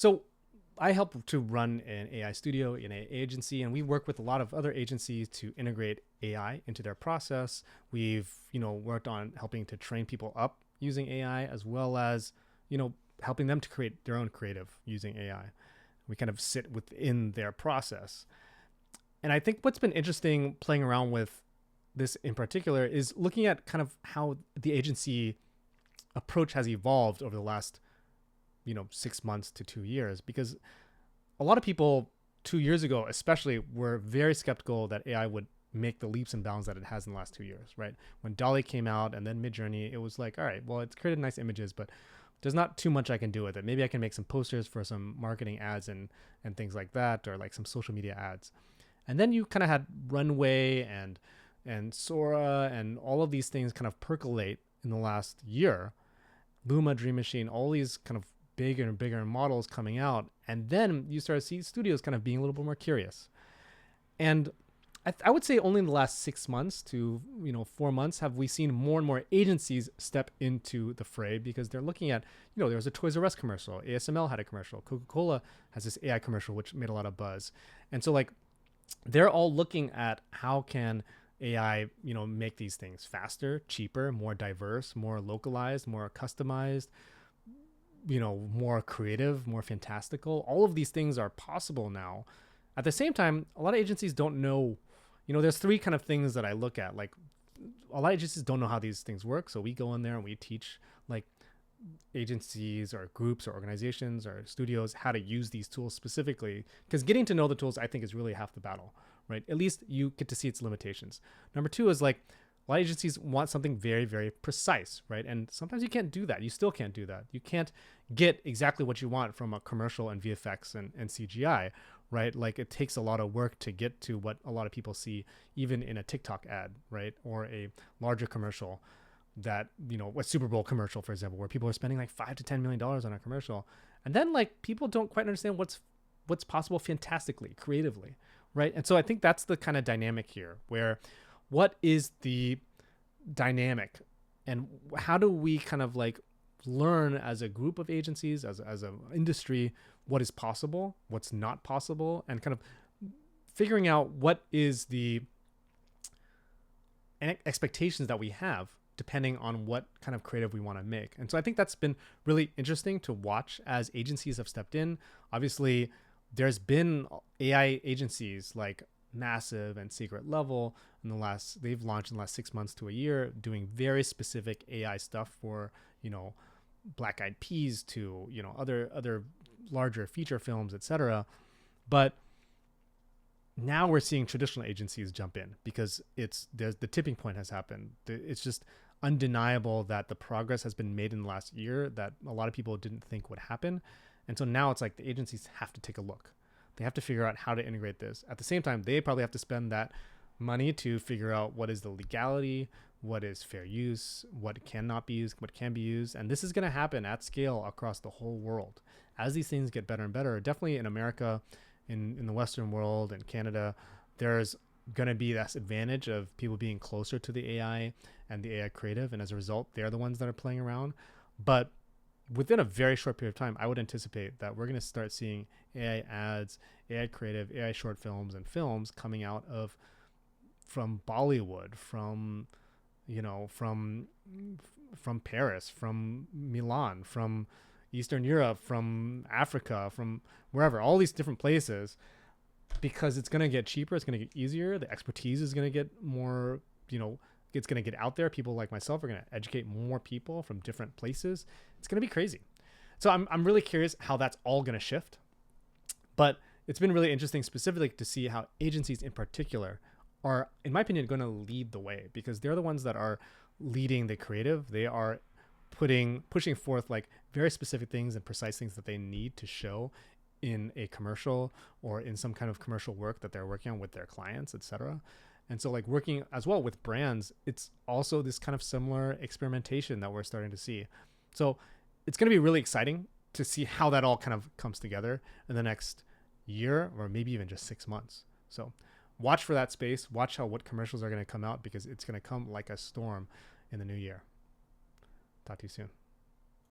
So I help to run an AI studio in an agency, and we work with a lot of other agencies to integrate AI into their process. We've, worked on helping to train people up using AI, as well as, helping them to create their own creative using AI. We kind of sit within their process. And I think what's been interesting playing around with this in particular is looking at kind of how the agency approach has evolved over the last 6 months to 2 years, because a lot of people 2 years ago especially were very skeptical that AI would make the leaps and bounds that it has in the last 2 years, right? When Dolly came out and then Midjourney, it was like, all right, well, it's created nice images, but there's not too much I can do with it. Maybe I can make some posters for some marketing ads and things like that, or like some social media ads. And then you kind of had Runway and Sora and all of these things kind of percolate in the last year. Luma, Dream Machine, all these kind of bigger and bigger models coming out. And then you start to see studios kind of being a little bit more curious. And I would say only in the last 6 months to 4 months have we seen more and more agencies step into the fray, because they're looking at, there was a Toys R Us commercial, ASML had a commercial, Coca-Cola has this AI commercial which made a lot of buzz. And so like they're all looking at how can AI, make these things faster, cheaper, more diverse, more localized, more customized, more creative, more fantastical. All of these things are possible now. At the same time, a lot of agencies don't know, there's three kind of things that I look at. Like a lot of agencies don't know how these things work. So we go in there and we teach like agencies or groups or organizations or studios how to use these tools specifically, because getting to know the tools I think is really half the battle, right? At least you get to see its limitations. Number two is like a lot of agencies want something very, very precise, right? And sometimes you can't do that. You still can't do that. You can't get exactly what you want from a commercial and VFX and CGI, right? Like it takes a lot of work to get to what a lot of people see even in a TikTok ad, right? Or a larger commercial that, a Super Bowl commercial, for example, where people are spending like $5 to $10 million on a commercial. And then like people don't quite understand what's possible fantastically, creatively, right? And so I think that's the kind of dynamic here, where what is the dynamic and how do we kind of like learn as a group of agencies, as an industry, what is possible, what's not possible, and kind of figuring out what is the expectations that we have depending on what kind of creative we want to make. And so I think that's been really interesting to watch as agencies have stepped in. Obviously, there's been AI agencies like Massive and Secret Level they've launched in the last 6 months to a year, doing very specific AI stuff for, Black Eyed Peas to, other larger feature films, etc. But now we're seeing traditional agencies jump in because the tipping point has happened. It's just undeniable that the progress has been made in the last year that a lot of people didn't think would happen. And so now it's like the agencies have to take a look. They have to figure out how to integrate this. At the same time, they probably have to spend that money to figure out what is the legality, what is fair use, what cannot be used, what can be used. And this is going to happen at scale across the whole world. As these things get better and better, definitely in America, in the Western world and Canada, there's going to be this advantage of people being closer to the AI and the AI creative. And as a result, they're the ones that are playing around. But within a very short period of time, I would anticipate that we're going to start seeing AI ads, AI creative, AI short films and films coming out from Bollywood, from Paris, from Milan, from Eastern Europe, from Africa, from wherever, all these different places, because it's going to get cheaper. It's going to get easier. The expertise is going to get more, it's going to get out there. People like myself are going to educate more people from different places. It's going to be crazy. So I'm really curious how that's all going to shift. But it's been really interesting specifically to see how agencies in particular are, in my opinion, going to lead the way, because they're the ones that are leading the creative. They are pushing forth like very specific things and precise things that they need to show in a commercial or in some kind of commercial work that they're working on with their clients, etc. And so like working as well with brands, it's also this kind of similar experimentation that we're starting to see. So it's going to be really exciting to see how that all kind of comes together in the next year or maybe even just 6 months. So watch for that space. Watch what commercials are going to come out, because it's going to come like a storm in the new year. Talk to you soon.